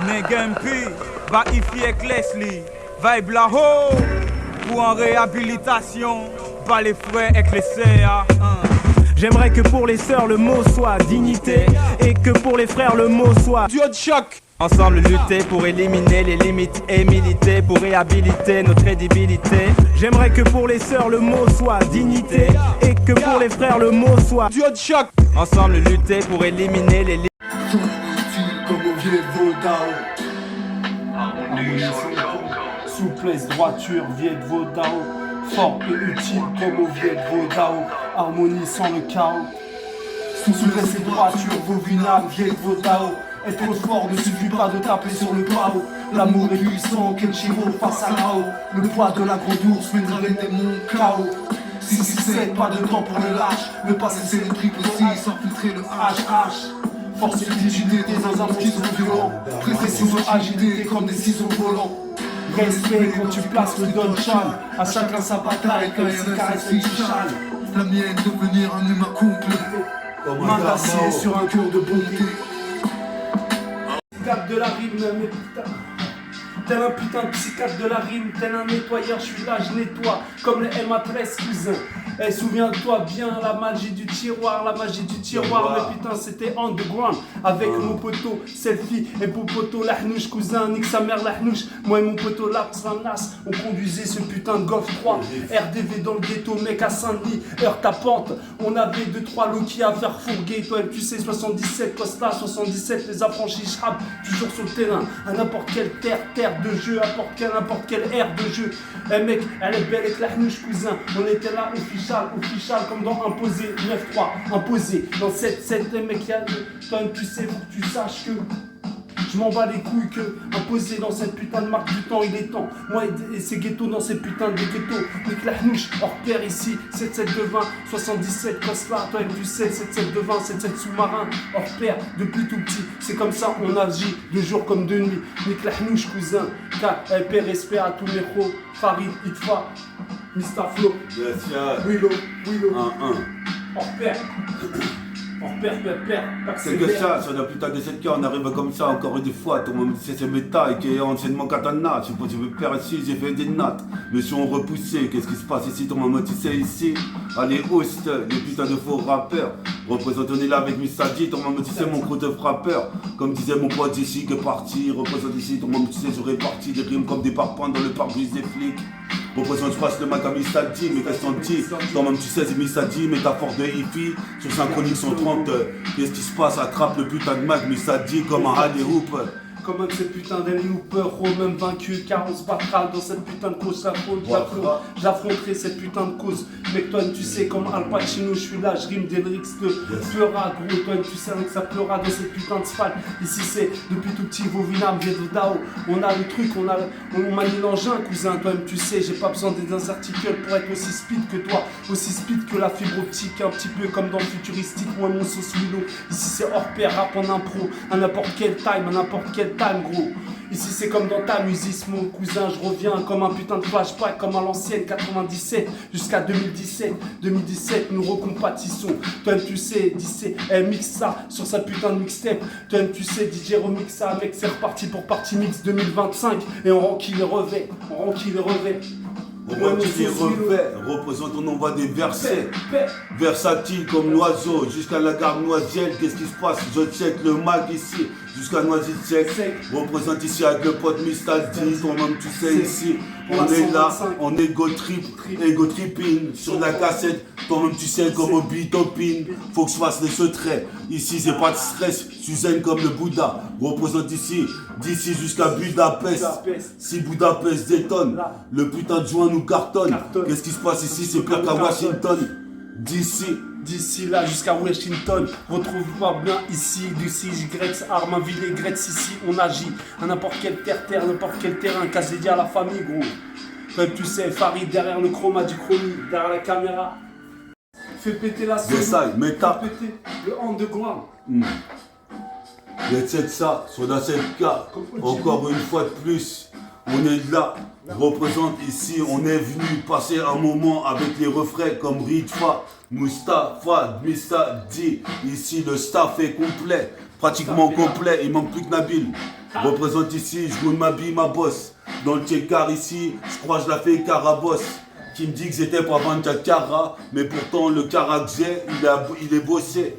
Negempi, va ici avec Leslie, vibe là-haut, ou en réhabilitation, va les frais avec les CA. J'aimerais que pour les sœurs le mot soit dignité et que pour les frères le mot soit Duo de choc. ensemble lutter pour éliminer les limites et militer pour réhabiliter notre crédibilité. J'aimerais que pour les sœurs le mot soit dignité et que pour les frères le mot soit Duo de choc. ensemble lutter pour éliminer les limites. Comme au vieux Vodao. Souplesse, droiture, vieux Vodao. Fort et utile comme au vieux Vodao. Harmonie sans le chaos. Souplesse et droiture, vos vinables, vieux Vodao. Être trop fort ne suffit pas de taper sur le pao. L'amour est puissant, Kenshiro face à Lao. Le poids de la grande ours mènera les démons chaos. 667, pas de temps pour le lâche. Ne pas cesser le triple 6 sans filtrer le HH. Force et rigidité dans un monde qui sont violents. Précision agilité comme des ciseaux volants. Respect quand tu places le Don Chan. À chacun sa bataille comme ses caresses et châle. La mienne devenir un humain complet. Main d'acier sur un cœur de bonté. Psychiatre de la rime, mais putain. Tel un putain de psychiatre de la rime, tel un nettoyeur, je suis là, je nettoie. Comme les MA13 cousin. Eh, souviens-toi bien, la magie du tiroir, mais putain c'était underground. Avec mon poteau, selfie et mon poteau, l'ahnouche cousin, nique sa mère l'ahnouche. Moi et mon poteau, laps, ramasse, on conduisait ce putain de Golf 3. RDV dans le ghetto, mec à Saint-Denis, heure ta pente. On avait 2-3 Loki à faire fourguer, toi tu sais, 77, Costa, 77, les affranchis, Shrab, toujours sur le terrain. À n'importe quelle terre de jeu, n'importe quelle aire de jeu. Eh mec, elle est belle avec l'ahnouche cousin, on était là official comme dans Imposé 9-3, Imposé dans 7-7, mec, toi tu sais, faut que tu saches que je m'en bats les couilles que imposé dans cette putain de marque du temps, il est temps. Moi et ces ghettos dans ces putains de ghettos. Nique la hnouche, hors pair ici, 7-7 de 20, 77 Cosla, toi tu sais, 7-7 de 20, 7-7 sous-marin, hors pair, depuis tout petit. C'est comme ça, on agit de jour comme de nuit. Nique la hnouche, cousin, KLP, respect à tous les pros, Farid, Itfa, Mr. Flo, Willow, 1-1. hors pair. C'est que ça, sur la putain de cette cas, on arrive comme ça encore une fois. Tout le monde sait c'est méta et qui est anciennement katana. Je pense que je veux faire ici, j'ai fait des nattes. Mais si on repoussé, qu'est-ce qui se passe ici? Tout le monde tu sais ici. Allez, host, les putains de faux rappeurs. Représente, on est là avec Missadi, tout le monde tu sais mon crew de frappeur. Comme disait mon pote ici qui est parti. Représente ici, tout le monde tu sais, j'aurais parti des rimes comme des parpaings dans le pare-brise des flics. Représente, je passe le mac à Missadi, mais qu'est-ce qu'on dit? Toi-même tu sais, c'est Missadi, métaphore de hippie. Sur synchronique 130, qu'est-ce qui se passe? Attrape le putain de Mac, Missadi comme un alley hoop. Comme un de ces putains d'Hellooper, même vaincu, car on se battra dans cette putain de cause. J'affronterai cette putain de cause. Mec, toi, tu sais, comme Al Pacino, je suis là, je rime des lyrics de pleura, gros. Toi, tu sais que ça pleura dans cette putain de spal. Ici, c'est depuis tout petit, Vovinam, Viedodao. On a le truc, on manie l'engin, cousin. Toi, tu sais, j'ai pas besoin des articles pour être aussi speed que toi, aussi speed que la fibre optique, un petit peu comme dans le futuristique. Moi, mon sauce Willow. Ici, c'est hors pair, rap en impro, à n'importe quel time, à n'importe quel time, gros. Ici c'est comme dans ta musique, mon cousin, je reviens comme un putain de flashback, comme à l'ancienne 97 jusqu'à 2017. 2017, nous recompatissons. Toi tu sais, mixe ça sur sa putain de mixtape. Toi tu sais, DJ remix ça, mec, c'est reparti pour Party Mix 2025. Et on renquille les revêts, Représente, on envoie des versets. Versatile comme l'oiseau, jusqu'à la gare Noisiel. Qu'est-ce qui se passe? Je check le mag ici, jusqu'à Noisy sec. Représente ici avec le pote Mistadi, toi-même tu sais ici. On est là, on ego tripping sur la cassette. Toi-même tu sais comme au bitopine. Faut que je fasse les secrets. Ici c'est pas de stress, je suis zen comme le Bouddha. Représente ici, d'ici jusqu'à Budapest. Si Budapest détonne, le putain de joint nous cartonne. Qu'est-ce qui se passe ici? C'est pire qu'à Washington. D'ici là jusqu'à Washington, retrouve-moi bien ici, d'ici Gretz, Armainville, Gretz, ici on agit à n'importe quelle terre, n'importe quel terrain, casse dédié à la famille, gros. Comme tu sais, Farid derrière le chroma du chromie, derrière la caméra. Fais péter la sauce. Fais péter le underground. Et c'est ça, sur la 7K, encore une fois de plus. On est là, représente ici, on est venu passer un moment avec les refrains comme Ritfa, Mustafa, Missadi. Ici le staff est complet, pratiquement complet, il manque plus que Nabil. Représente ici, je roule ma bille, ma bosse. Dans le check-car ici, je crois que je la fais carabosse. Qui me dit que j'étais pas vendre ta cara, mais pourtant le cara que j'ai, il est bossé.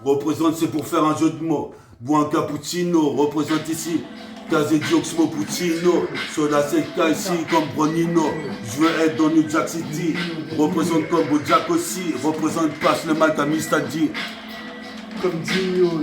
Représente, c'est pour faire un jeu de mots. Bois un cappuccino, représente ici. Casedioxmo Puccino, Soda Seca ici comme Bronino. Je veux être dans New Jack City. Représente comme Bojack aussi. Représente passe le mal comme Mistadi. Comme Dinho,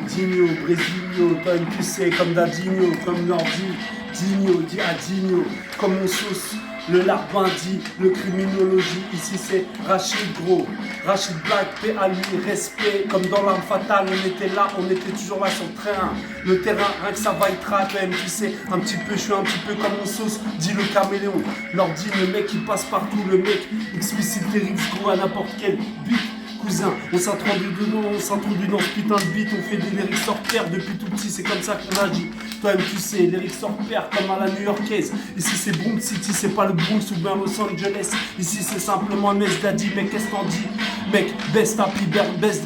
Bresilio, toi tu sais, comme Dadinho, comme Nordi, Dinho, dit à Dinho, comme mon sauce, le larbin dit, le criminologie, ici c'est Rachid Gros, Rachid Black, paix à lui, respect, comme dans l'arme fatale, on était là, on était toujours là sur le terrain, le terrain, rien que ça va être rap, même, tu sais, un petit peu, je suis un petit peu comme mon sauce, dit le caméléon, leur dit le mec il passe partout, le mec explicite les rimes gros à n'importe quel beat. Cousin, on s'introduit dans ce putain de beat, on fait des lyrics hors pair depuis tout petit, c'est comme ça qu'on agit. Toi-même tu sais, lyrics hors pair comme à la New-Yorkaise. Ici c'est Bronx City, c'est pas le Bronx ou bien Los Angeles. Ici c'est simplement Nes Daddy, mec qu'est-ce qu'on dit? Mec, best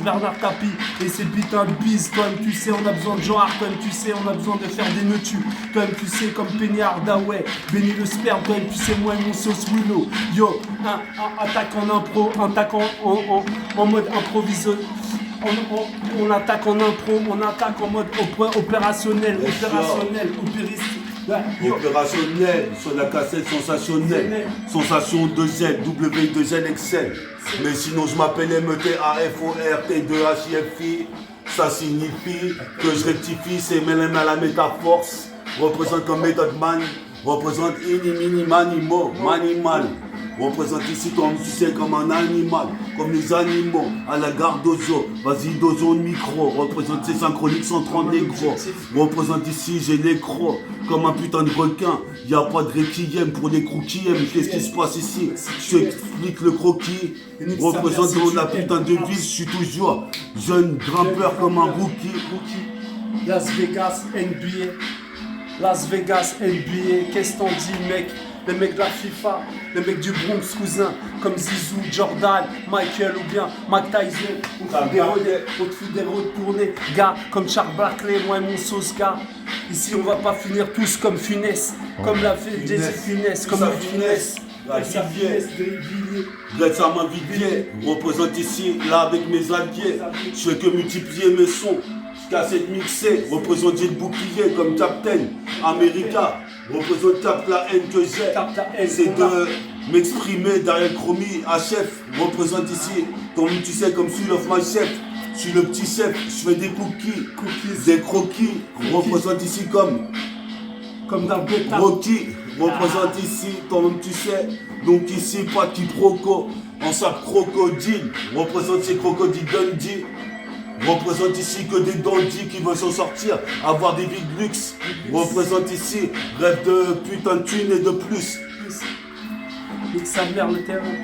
Bernard Tapie. Et c'est putain de bise, toi-même tu sais, on a besoin de genre, toi-même tu sais, on a besoin de faire des nœuds. Toi-même tu sais, comme Penny Hardaway, Benny le sperme, toi-même tu sais, moi et mon sauce Willow. Yo, attaque en impro, attaque en mode improvisé. On attaque en impro, on attaque en mode opérationnel, Opérationnel, sur la cassette sensationnelle. Sensation 2Z, W2Z Excel. Mais sinon je m'appelle METAFORT2HIFI. Ça signifie que je rectifie, c'est MLM à la métaforce. Représente comme Method Man, représente Mini Manimo, Manimal. Représente ici comme tu sais, comme un animal, comme les animaux, à la gare d'Ozo. Vas-y, Dozo, le micro. Représente ces synchroniques 130 négros. Représente ici, j'ai l'écro, comme un putain de requin. Y a pas de requiem pour les croquis. Qu'est-ce qui se passe ici? Je t'explique le croquis. Représente dans la putain de ville, je suis toujours jeune grimpeur comme un rookie. Las Vegas NBA, Las Vegas NBA, qu'est-ce qu'on dit mec? Les mecs de la FIFA, les mecs du Bronx cousin, comme Zizou, Jordan, Michael ou bien Mike Tyson. On te fout des retournés, gars, comme Charles Barkley, moi et mon sauce gars. Ici on va pas finir tous comme Funès, comme l'a fait Jay-Z Funès, comme le Funès. Bled sa main Vivier, représente ici, là avec mes alliés. Je fais que multiplier mes sons. Cassette mixée, représente le bouclier comme Captain America. Représente cap la haine que j'ai. C'est de m'exprimer derrière le chromie à chef. Représente ici, comme tu sais, comme celui of my chef. Je suis le petit chef, je fais des cookies. Des croquis. Représente ici comme dans le bêta. Rocky. Représente ici, toi-même tu sais. Donc ici, pas de quiproquo. On sape crocodile. Représente ces crocodiles Dundee. Représente ici que des dandys qui veulent s'en sortir, avoir des vies de luxe. Représente ici, rêve de putain de thunes et de plus. Et sa mère le terrain.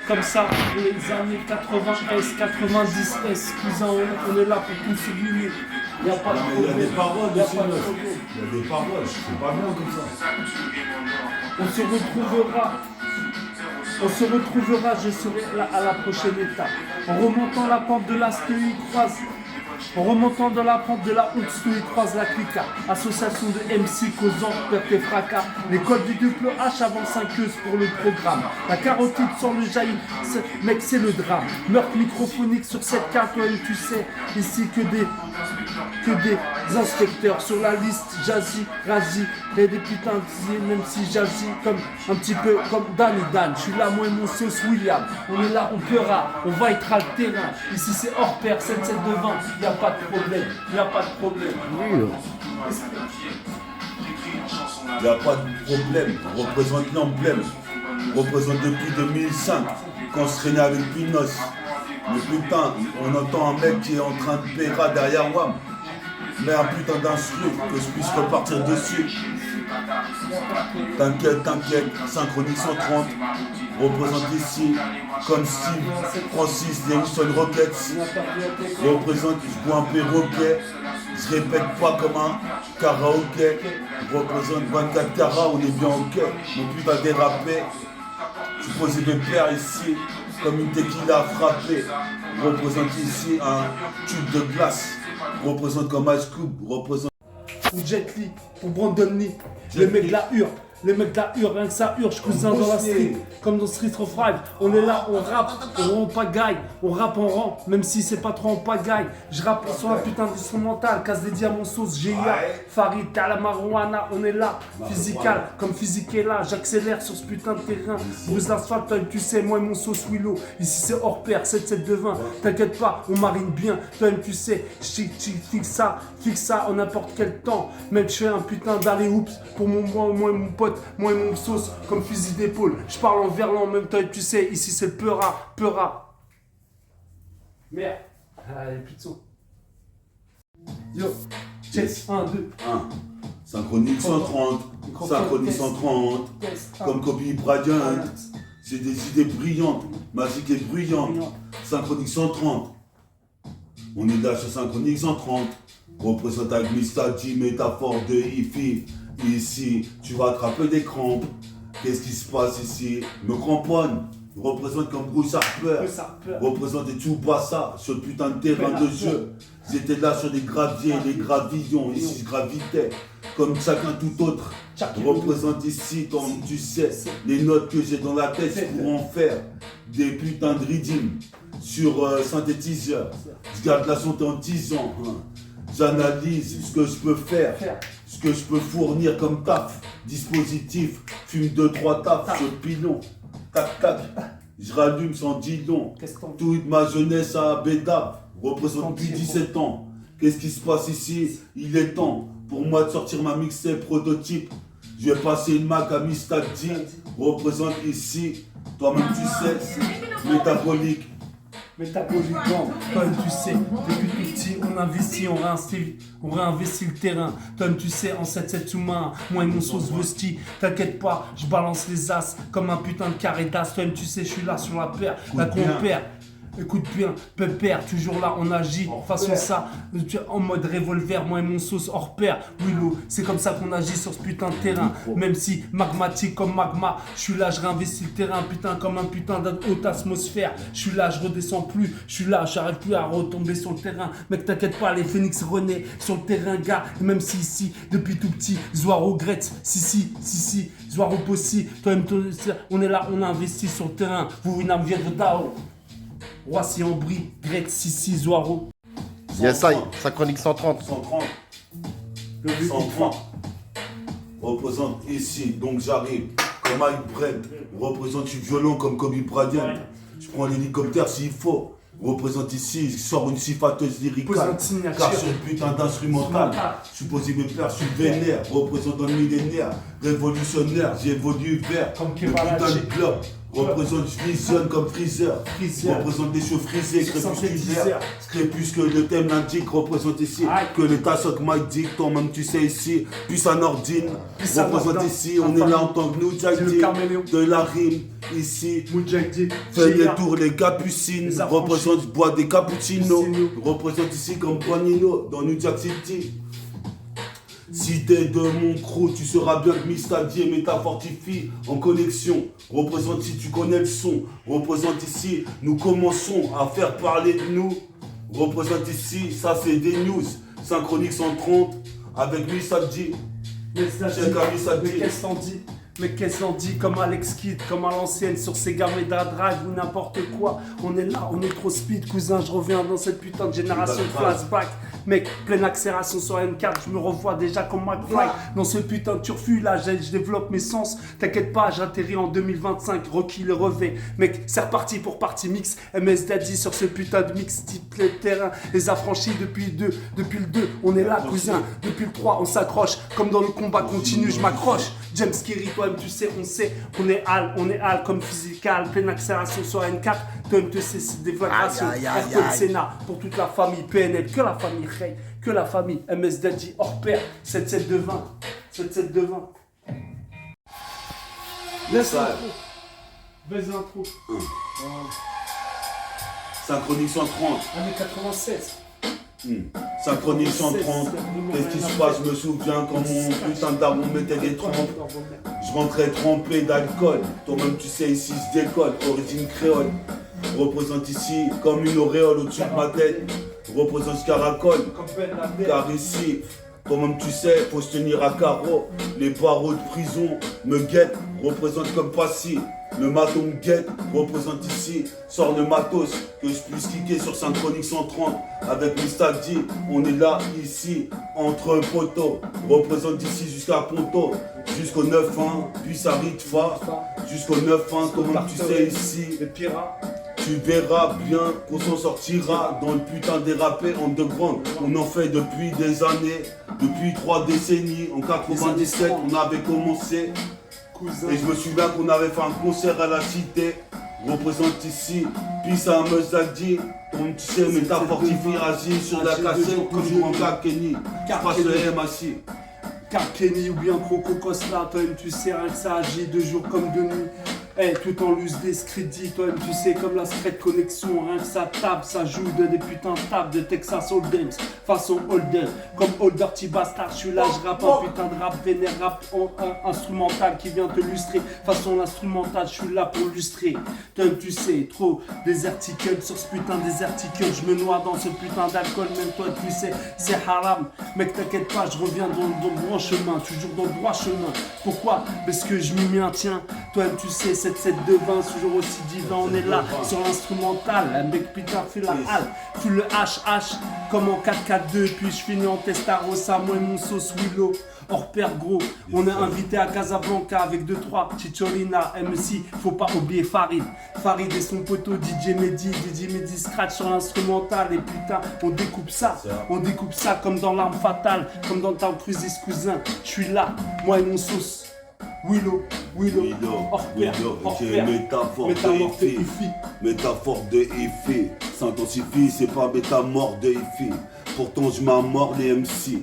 Comme ça, les années 80S, 90S, cousin, on est là pour tout s'oublier. Il y a pas de problème. Il y a des paroles, il y a pas de problème. Il y a des paroles, c'est pas bien comme ça. On se retrouvera, je serai là à la prochaine étape. En remontant la pente de la Steuille croise. En remontant dans la pente de la haute Steuille croise la clica. Association de MC causant perte et fracas. Les codes du double H avant 5 pour le programme. La carotide sans le jaillit, mec c'est le drame. Meurtre microphonique sur cette carte, toi tu sais. Ici que des inspecteurs sur la liste. Jazzy, Razi, et des putains de même si Jazzy comme un petit peu comme Dan et Dan. Je suis là moi et mon sauce William. On est là, on pleura, on va être à le terrain. Ici c'est hors pair, 7-7 de 20. Il n'y a pas de problème, il n'y a pas de problème. Il n'y a pas de problème, représente l'emblème. Représente depuis 2005, quand on se traînait avec Pinos. Mais putain, on entend un mec qui est en train de péra derrière WAM. Mais un putain d'instru, que je puisse repartir dessus. T'inquiète, synchronique 130. Représente ici, comme Steve, Francis, des Houston Rockets. Représente, je bois un perroquet. Je répète pas comme un karaoké. Représente 24 carats, on est bien ok. Mon putain dérapé. Je posais mes pères ici, comme une tequila frappée. Représente ici un tube de glace. Représente comme Ice Cube. Représente. ou Jet Li, pour Brandon Lee. Les mecs de la Hure. Les mecs de la Hure, rien que ça hurle, je cousin dans la street, comme dans Street of Rage. On est là, on rappe, on rend pagaille, on rappe en rang, même si c'est pas trop en pagaille. Je rappe sur la putain d'instrumental, casse des diamants sauce, GIA, Farid, t'as la marijuana, on est là, physical, comme physique est là, j'accélère sur ce putain de terrain. Brise l'asphalte, toi tu sais, moi et mon sauce Willow, ici c'est hors pair, 7-7 de 20, t'inquiète pas, on marine bien, toi tu sais, fixe ça en n'importe quel temps. Mec, je fais un putain d'aller oups pour moi et mon pote. Moi et mon sauce comme fusil d'épaule. Je parle en verlan en même temps et tu sais, ici c'est le peura. Merde. Allez, plus de son. Yo, check, 1, 2. 1. Synchronique 130. Synchronique 130. Comme Kobe Bryant. J'ai des idées brillantes. Magique et bruyante. Synchronique 130. On est là sur Synchronique 130. Représente avec Mr. métaphore de Ifi. Ici, tu vas attraper des crampes. Qu'est-ce qui se passe ici? Me cramponne. Représente comme Bruce Harper. Représente des Tsubasa sur le putain de terrain de jeu. J'étais là sur des graviers, des gravillons. Ici, je gravitais comme chacun tout autre. Représente ici, comme tu sais, les notes que j'ai dans la tête pour en faire des putains de reading sur synthétiseur. Je garde la santé en 10 ans. J'analyse ce que je peux faire, ce que je peux fournir comme taf, dispositif, fume 2-3 taf sur le pilon, tac tac, je rallume sans dire long, toute ma jeunesse à Bédab, représente depuis 17 ans. Qu'est-ce qui se passe ici? Il est temps pour moi de sortir ma mixtape prototype, je vais passer une Mac à Mistadi, représente ici, toi-même tu sais, métabolique. Métaboliquement, comme tu sais, depuis tout petit, on investit, on réinvestit le terrain. Comme tu sais, en 7-7 sous-main, moi et mon sauce Vosti, t'inquiète pas, je balance les as comme un putain de carré d'as. Toi tu sais, je suis là sur la paire, la compère. Écoute bien, pépère, toujours là, on agit, façon ça, en mode revolver, moi et mon sauce hors pair, Willow, c'est comme ça qu'on agit sur ce putain de terrain, même si magmatique comme magma, je suis là, je réinvestis le terrain, putain, comme un putain de haute atmosphère, je suis là, je redescends plus, je suis là, j'arrive plus à retomber sur le terrain, mec t'inquiète pas, les phénix renaissent sur le terrain, gars, et même si ici, depuis tout petit, Zoaro Gretz, si, Zoaro Possi, toi on est là, on a investi sur le terrain, vous n'avez viendre d'Ao. Roissy en brie, Grec, Sissi, Zoaro. Yes, I, Synchronique 130. 130. 130. Représente ici, donc j'arrive comme Mike Brent. Représente, je suis violent comme Kobe Bryant. Je prends l'hélicoptère s'il faut. Représente ici, je sors une sifateuse lyricale. Car sur une putain d'instrumental. Je suis posé mes pères, je suis vénère. Représente un millénaire, révolutionnaire. J'évolue vers le putain de globe. Représente, je visionne comme Freezer. Représente des cheveux frisés, crépusculaires. Crépusque, le thème l'indique. Représente ici que les tassocs Mike Dick, toi-même tu sais ici. Puis ça Nordine. Représente ici, on est là en tant que nous, Jack Dick. De la rime, ici. Fais les tours, les capucines. Représente, je bois des cappuccinos. Représente ici comme Panino dans New Jack City. Si t'es de mon crew, tu seras bien que Mistadi et Métafortifie en connexion. Représente si tu connais le son. Représente ici, nous commençons à faire parler de nous. Représente ici, ça c'est des news. Synchronique 130 avec Mistadi. Mais qu'est-ce qu'on dit comme Alex Kidd, comme à l'ancienne sur Sega Mega Drive ou n'importe quoi. On est là, on est trop speed, cousin. Je reviens dans cette putain de génération de flashback. Mec, pleine accélération sur N4, je me revois déjà comme McFly. Dans ce putain de turfu là, je développe mes sens. T'inquiète pas, j'atterris en 2025, Rocky le revêt. Mec, c'est reparti pour partie mix. MS Daddy sur ce putain de mix, type les terrains, les affranchis depuis le 2. On est là, cousin. Depuis le 3, on s'accroche. Comme dans le combat continu, je m'accroche. James Kerry, toi-même tu sais, on est hal comme physical, pleine accélération sur N4, toi-même tu sais, c'est des déflagration, Ayrton Senna, pour toute la famille, PNL, que la famille Rey, que la famille, MS Daddy, hors pair, 7-7 de 20, 7-7 de 20. Laisse l'intro, baise l'intro. Synchronique 130. Année 96. Synchronique 130, qu'est-ce qui se passe? Je me souviens quand mon putain de daron mettait des trompes. Je rentrais trempé d'alcool. Toi-même tu sais ici je décolle, origine créole. Représente ici comme une auréole au-dessus de ma tête. Représente ce caracole. Car ici, Toi-même tu sais, faut se tenir à carreau. Les barreaux de prison me guettent, représentent comme passy. Le maton me guette, représente ici. Sors le matos, que je puisse kicker sur Synchronique 130. Avec Mistadi, on est là, ici, entre poteaux. Représente ici jusqu'à Ponto, jusqu'au 9-1, puis ça Ritfa. Jusqu'au 9-1, comme tu sais ici. Les pirates. Tu verras bien qu'on s'en sortira dans le putain des rappés underground. On en fait depuis des années, depuis 3 décennies. En 97, on avait commencé. Et je me souviens qu'on avait fait un concert à la cité. Représente ici, puis ça me dit. Comme tu sais, métaphore agit sur la cassette, toujours en cas Kenny. Je passe le MAC. Car Kenny ou bien Croco Costa, toi-même tu sais rien que ça agit de jour comme de nuit. Tout en loose discrédit, toi-même tu sais comme la secrète connexion, rien que ça tape, ça joue de des putains de tables de Texas Hold'em, façon Holden, comme Old Dirty Bastard, je suis là, je rappe un putain de rap vénère, rap instrumental qui vient te lustrer, façon l'instrumental, je suis là pour lustrer. Toi-même tu sais, trop déserticule sur ce putain déserticule, je me noie dans ce putain d'alcool, même toi tu sais, c'est haram, mec t'inquiète pas, je reviens dans le droit chemin, toujours dans le droit chemin. Pourquoi? Parce que je m'y maintiens, toi-même tu sais, 7-7 de 20, toujours aussi divin, on est là sur l'instrumental. Un mec putain fait la halle, full le HH comme en 4-4-2, puis je finis en Testarossa, moi et mon sauce Willow. Hors pair gros, on est invité à Casablanca avec 2-3 Chicholina, MC, faut pas oublier Farid. Farid et son poteau DJ Mehdi scratch sur l'instrumental et putain on découpe ça comme dans l'arme fatale, comme dans Tom Cruise's cousin. Je suis là, moi et mon sauce. Willow, hors pair, métaphore de Ifi. Métaphore de Ifi. S'intensifie, c'est pas métamore de Ifi. Pourtant je m'amords les MC.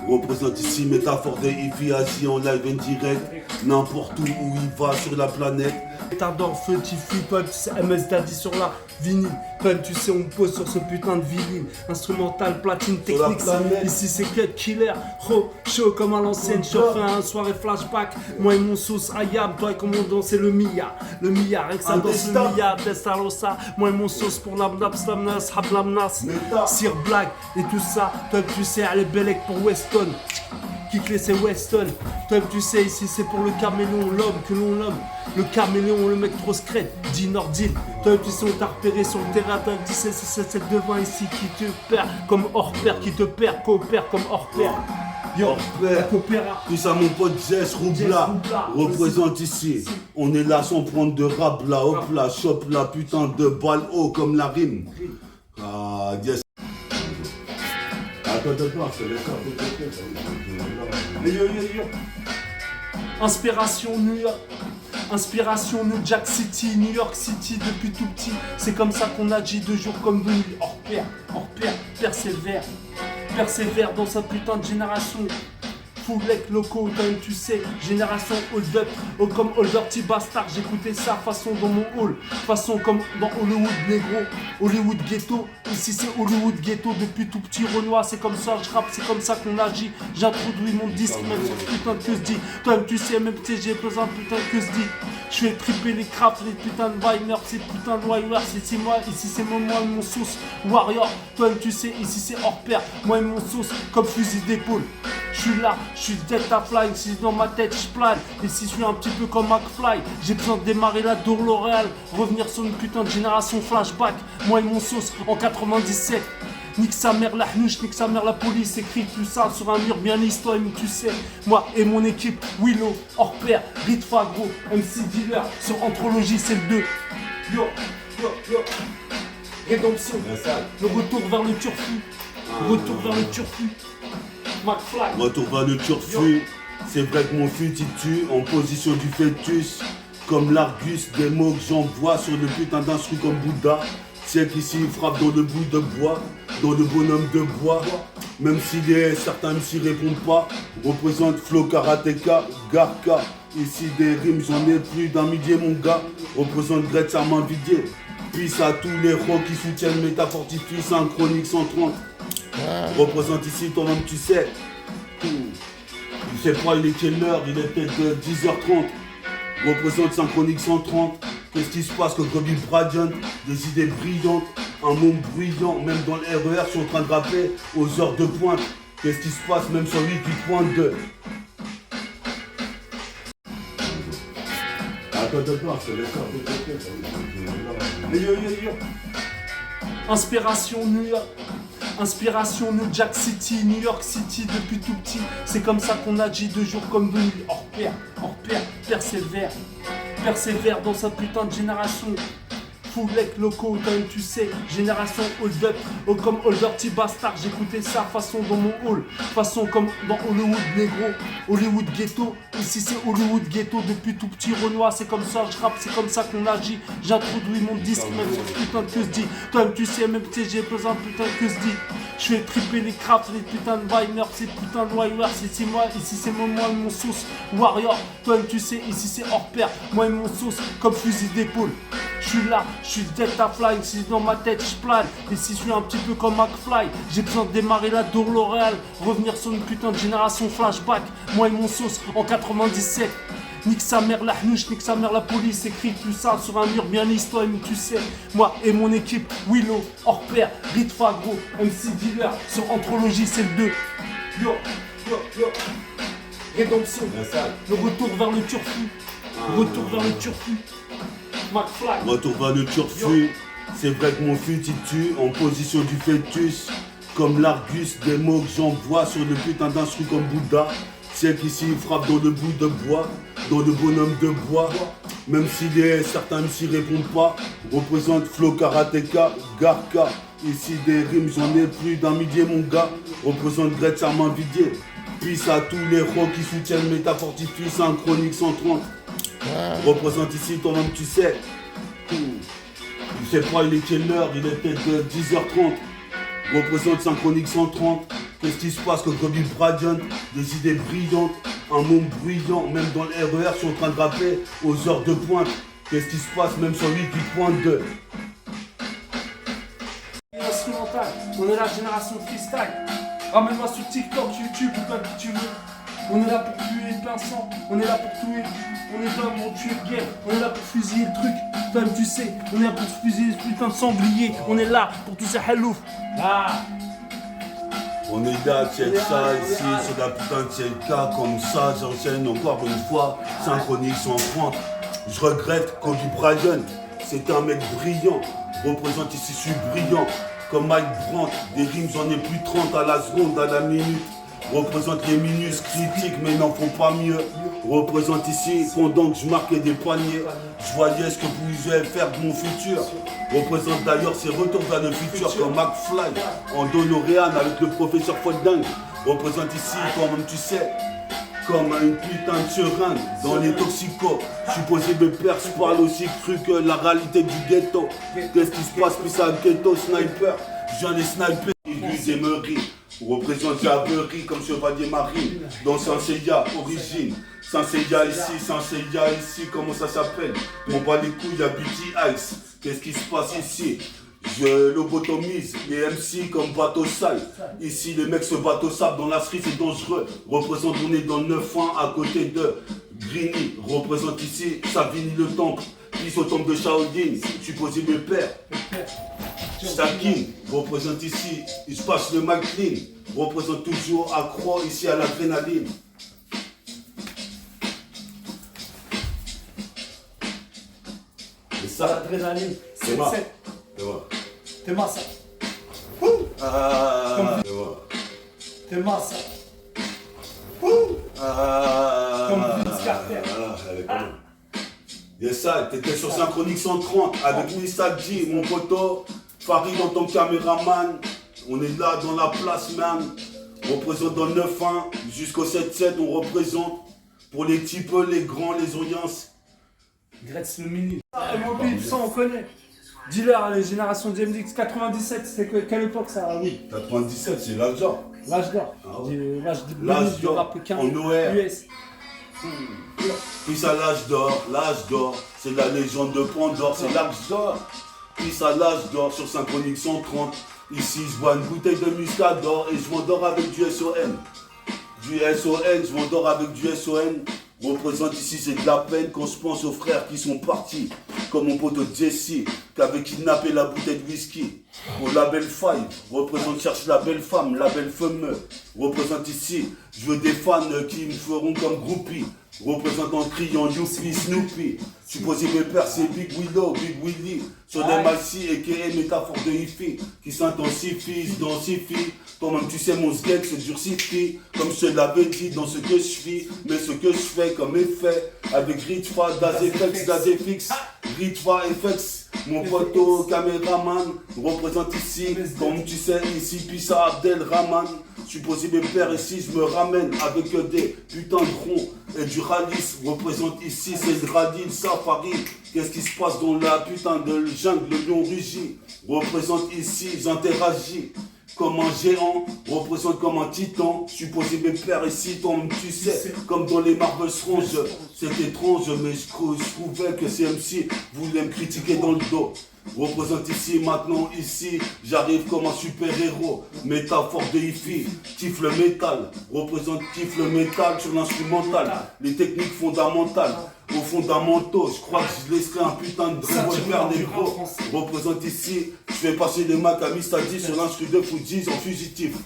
Représente ici métaphore de Ifi, assis en live en direct. N'importe où il va sur la planète. T'adores feu, Tiffy, toi tu sais, MS Daddy sur la vinyle. Toi tu sais, on pose sur ce putain de vinyle. Instrumental, platine, technique. Ici c'est Cut Killer, chaud comme à l'ancienne. Je fais un soirée flashback. Moi et mon sauce Ayam, toi et comment danser le Mia. Le Mia, rien que ça danse le Mia. Testarossa, moi et mon sauce pour l'amnas, slamnas, hablamnas. Sir Black et tout ça. Toi tu sais, elle est belle pour Weston. Kick c'est Weston. Toi tu sais, ici c'est pour le caméléon, l'homme que l'on nomme. Le caméléon, le mec trop secret, dit Nordine. Toi tu sais, on t'a repéré sur le terrain. Toi tu sais, c'est cette devant ici qui te perd comme hors pair, qui te perd, coopère comme hors pair. Hors pair, tout ça mon pote Jess Roubla représente ici. On est là sans prendre de rap là, hop là, chope la putain de balle haut comme la rime. Ah, yes. Attends, c'est le Yo. Inspiration New York. Inspiration New Jack City, New York City depuis tout petit. C'est comme ça qu'on agit de jour comme de nuit. Hors pair, persévère dans sa putain de génération. Full lec locaux, toi tu sais, génération hold up, comme Old Dirty Bastard, j'écoutais ça façon dans mon hall, façon comme dans Hollywood Negro, Hollywood Ghetto, ici c'est Hollywood Ghetto depuis tout petit Renoir, c'est comme ça je rappe, c'est comme ça qu'on agit, j'introduis mon disque même sur ce putain de que se dit, toi tu sais même si j'ai besoin de putain de que se dit, je fais triper les craps, les putains de Weiner, ces putains de Weiner, c'est moi, ici c'est moi et mon sauce Warrior, toi tu sais, ici c'est hors pair, moi et mon sauce comme fusil d'épaule. Je suis là, je suis Delta Fly, si dans ma tête je plane. Et si je suis un petit peu comme McFly, j'ai besoin de démarrer la Dour L'Oréal, revenir sur une putain de génération flashback. Moi et mon sauce en 97. Nique sa mère la hnouche, nique sa mère la police, écrit tout ça sur un mur bien lisse, toi tu sais. Moi et mon équipe, Willow, hors pair, Ritfa gros, MC Dealer, sur Anthropologie c'est le 2. Yo. Rédemption, le retour vers le turfu. McFly. Retour vers le turfu. C'est vrai que mon fut tue en position du fœtus. Comme l'Argus, des mots que j'envoie sur le putain d'instru comme Bouddha. C'est qu'ici il frappe dans le bout de bois, dans le bonhomme de bois. Même si certains ne s'y répondent pas. Représente Flow Karateka, Garka. Ici des rimes, j'en ai plus d'un millier mon gars. Représente Gretz à main vidée. Peace à tous les rocs qui soutiennent Métafortifie, Synchronique 130. Représente ici toi-même tu sais. Il sait pas il est quelle heure, il est peut-être 10h30. Représente Synchronique 130. Qu'est-ce qui se passe que Kobe Bryant, des idées brillantes, un monde bruyant, même dans le RER, je suis en train de rapper aux heures de pointe. Qu'est-ce qui se passe même sur 8.2? Attends, c'est le corps de Yo. Inspiration New York. Inspiration New Jack City, New York City depuis tout petit. C'est comme ça qu'on agit de jour comme de nuit. Hors pair, persévère dans sa putain de génération. Foulec locaux, quand même tu sais, génération hold up, oh, comme Holder T Bastard, j'écoutais ça façon dans mon hall, façon comme dans Hollywood négro, Hollywood ghetto, ici c'est Hollywood ghetto depuis tout petit Renoir, c'est comme ça je rappe, c'est comme ça qu'on agit, j'introduis mon disque, même sur putain de que se dit, toi-même tu sais, même si j'ai besoin de putain de que se dit, je fais triper les crafts, les putains de Weiner, ces putains de Weiner, c'est moi, ici c'est moi et mon sauce, Warrior, toi-même tu sais, ici c'est hors pair, moi et mon sauce, comme fusil d'épaule. Je suis là, je suis Delta Fly, si dans ma tête je plane. Et si je suis un petit peu comme McFly, j'ai besoin de démarrer la Dour L'Oréal, revenir sur une putain de génération flashback. Moi et mon sauce en 97. Nique sa mère la hnouche, nique sa mère la police, écrit plus ça sur un mur bien lisse, toi tu sais. Moi et mon équipe, Willow, hors pair, Ritfa gros, MC Dealer, sur Anthropologie c'est le 2. Yo. Rédemption, le retour vers le turfu. Retour vers le turfu. McFly. Retour vers le turfu, c'est vrai que mon fut tue en position du fœtus. Comme l'Argus, des mots que j'envoie sur le putain d'instru comme Bouddha. C'est qu'ici il frappe dans le bout de bois, dans le bonhomme de bois. Même si certains m'y répondent pas, représente Flow Karateka, Garka. Ici des rimes, j'en ai plus d'un millier mon gars. Représente Gretz à main vidée. Peace à tous les rocs qui soutiennent Métafortifie, Synchronique 130. Représente ici toi-même tu sais. Il sait pas il est quelle heure, il est peut-être 10h30. Représente Synchronique 130. Qu'est-ce qui se passe que Kobe Bryant, des idées brillantes, un monde bruyant, même dans le RER, je suis en train de rapper aux heures de pointe. Qu'est-ce qui se passe même sur 8.2? Instrumental, on est la génération freestyle. Ramène-moi sur TikTok, YouTube, ou pas que tu veux. On est là pour tuer le pinceau, on est là pour tuer, on est là pour tuer le game, on est là pour fusiller le truc, toi-même tu sais, on est là pour fusiller ce putain de sanglier, on est là pour tous ces halouf. Ah. On est là, check ça ici, c'est la putain de TLK, comme ça, j'enchaîne encore une fois, Synchronique 130. Je regrette Kobe Bryant, c'est un mec brillant, représente ici, je suis brillant, comme Mike Brandt, des rimes j'en ai plus 30 à la seconde, à la minute. Représente les minus critiques mais n'en font pas mieux. Représente ici pendant que je marquais des poignets. Je voyais ce que pouvait faire de mon futur. Représente d'ailleurs ses retours vers le futur comme McFly en DeLorean avec le professeur Folding. Représente ici quand même tu sais comme une putain de seringue dans les toxicos. Je suis posé de père, je parle aussi cru que la réalité du ghetto. Qu'est-ce qui se passe puis ça ghetto sniper. Je viens les sniper, ils et me rient. Représente Javerie comme chevalier marine dans Saint-Seiya, origine. Saint-Seiya ici, comment ça s'appelle? M'en bat les couilles à BT Ice. Qu'est-ce qui se passe ici? Je lobotomise les MC comme bateau sale. Ici les mecs se battent au sable dans la street, c'est dangereux. Représente on est dans le 9-1 à côté de Greeny. Représente ici Savini le temple. Pisse au temple de Shaolin. Je suis posé de père. Stacking, représente ici, je passe le mic clean, représente toujours accro ici à l'adrénaline. Et ça, L'adrénaline, c'est moi. T'es massa. T'es massa. Comme Vince Carter. Et ça, t'étais sur Synchronique 130 avec Mista G, mon poteau, Farid en tant que caméraman. On est là dans la place, man. On représente dans le 9-1 jusqu'au 7-7, on représente pour les petits peu, les grands, les audiences. Gretz le mini. MOB, ça on connaît. Dealer, les générations de MDX 97, c'était quelle époque ça? Oui. 97, c'est l'âge d'or. L'âge d'or. L'âge d'or en OR. US. Puis ça l'âge d'or, c'est la légende de Pandore, c'est l'âge d'or. Puis ça l'âge d'or sur Synchronique 130. Ici je bois une bouteille de muscador et je m'endors avec du SON. Je m'endors avec du SON. Représente ici c'est de la peine quand je pense aux frères qui sont partis. comme mon poteau Jesse, qui avait kidnappé la bouteille de whisky. Pour la belle faille, représente, cherche la belle femme, la belle femme. Représente ici, je veux des fans qui me feront comme groupie. Représente en criant Youpi, Snoopy. Supposé mes pères, c'est Big Willow, Big Willy. Sur des maxi et qui est métaphore de hippie. Qui s'intensifie, se densifie. Toi-même, tu sais, mon sgeg se durcifie. Comme je te l'avais dit dans ce que je fais. Mais ce que je fais comme effet. Avec Ritva, Dazefix. Ritva, FX. Mon poteau, caméraman. Représente ici. Comme tu sais, ici, Pissa Abdelrahman. Supposé mes pères ici, je me ramène avec des putains de ronds et du ralice. Représente ici, c'est le radis, le safari. Qu'est-ce qui se passe dans la putain de jungle, le lion rugit. Représente ici, j'interagis comme un géant, représente comme un titan. Supposé mes pères ici, toi tu sais, comme dans les Marvel Strange. C'est étrange, mais je trouvais que CMC voulait me critiquer dans le dos. Représente ici, maintenant, ici, j'arrive comme un super-héros. Métaphore de hi-fi, kiffe le métal. Représente, kiffe le métal sur l'instrumental. Les techniques fondamentales, aux fondamentaux. Je crois que je laisserai un putain de revolver négro. Représente ici, je fais passer les Mac à Mistadi sur l'instru de Fuji en fugitif.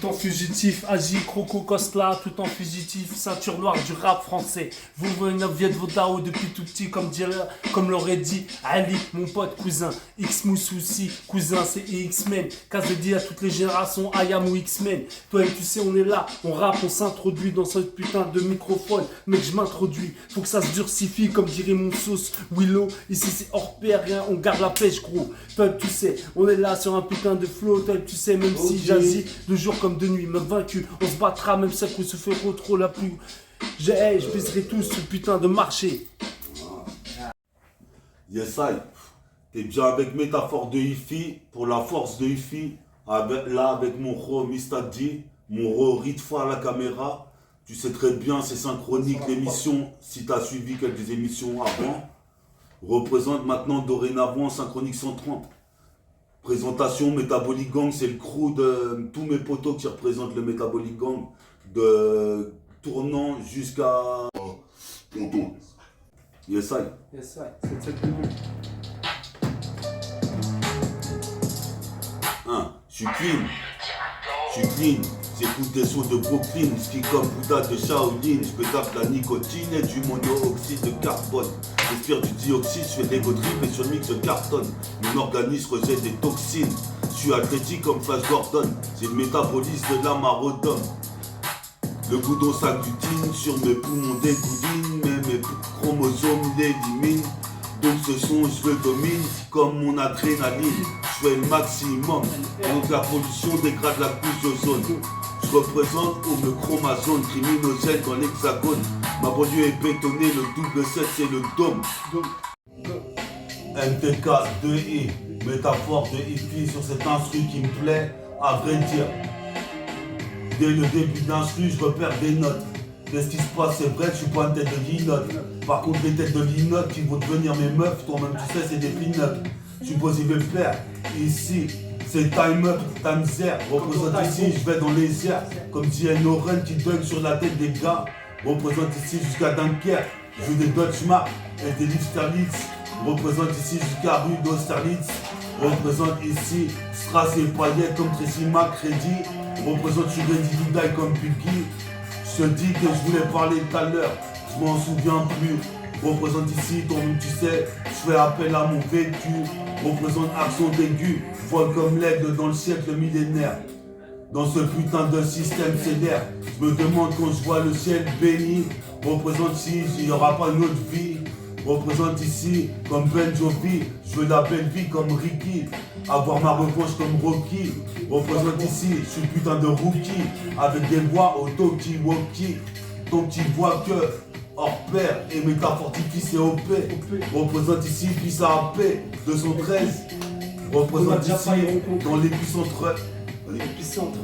Tout en fugitif, Agi, Croco, Cosla, tout en fugitif, ceinture noire du rap français. Vous venez de vos Dao depuis tout petit, comme l'aurait dit Ali, mon pote, cousin. X Moussoussi, cousin, c'est X-Men. Casse de dire à toutes les générations, Ayam ou X-Men. Toi et tu sais, on est là, on rappe, on s'introduit dans ce putain de microphone. Mec, je m'introduis, faut que ça se durcifie, comme dirait mon sauce Willow. Ici, c'est hors pair, rien, on garde la pêche, gros. Toi tu sais, on est là sur un putain de flow. Toi tu sais, même si j'agis de jour comme de nuit, me vaincu, on se battra même ça qu'on se fait trop la plus. Je baiserai tous ce putain de marché. Yes, I. T'es bien avec métaphore de hi-fi, pour la force de hi-fi. Là, avec mon ro Mistadi, mon ro Ritfa à la caméra. Tu sais très bien, c'est synchronique l'émission. Si t'as suivi quelques émissions avant, représente maintenant dorénavant Synchronique 130. Présentation Metabolic Gang, c'est le crew de tous mes potos qui représentent le Metabolic Gang, de tournant jusqu'à Ponto. Yes, I. Yes, ouais, c'est cette demande. Je suis clean, j'écoute des sons de Brooklyn, ski comme Bouddha de Shaolin, je peux taper la nicotine et du monoxyde de carbone. J'espère du dioxyde, je fais des go trip et sur le mix je cartonne. Mon organisme rejette des toxines, je suis athlétique comme Flash Gordon, j'ai le métabolisme de la marodome. Le goudon s'agglutine, sur mes poumons dégouline, mais mes chromosomes l'éliminent. Donc ce son je le domine comme mon adrénaline. Je fais le maximum, donc la pollution dégrade la couche d'ozone. Je représente pour me chromazone, criminogène dans l'hexagone. Ma banlieue est bétonnée, le double 7 c'est le dôme. MTK 2I, métaphore de hippie sur cet instru qui me plaît, à vrai dire. Dès le début d'instru, je repère des notes. Qu'est-ce qui se passe? C'est vrai que je suis pas une tête de linotte. Par contre, les têtes de linotte qui vont devenir mes meufs, toi-même tu sais, c'est des pin-up. Je suis posé le père. Ici, c'est time up, time zère. Représente ici, je vais dans les airs. Comme dit Oren qui donne sur la tête des gars. Représente ici jusqu'à Dunkerque. Je veux des Dutch Mark et des Liv Sterlitz. Représente ici jusqu'à rue d'Austerlitz. Représente ici Strass et paillettes comme Tracy McCready. Représente sur Ready to Die comme Piggy. Je te dis que je voulais parler tout à l'heure, je m'en souviens plus. Représente ici, toi-même tu sais, je fais appel à mon vécu. Représente accent aigu, vol comme l'aigle dans le siècle millénaire. Dans ce putain de système stellaire, je me demande quand je vois le ciel béni. Représente ici, il n'y aura pas une autre vie. Représente ici comme Ben Jovi, je veux la belle vie comme Ricky. Avoir ma revanche comme Rocky. Représente ici, je suis putain de rookie. Avec des voix au talkie-walkie. Donc tu vois que hors pair et métafortifie c'est OP. Représente ici, puis ça a paix 213. Représente ici dans l'épicentre. L'épicentre.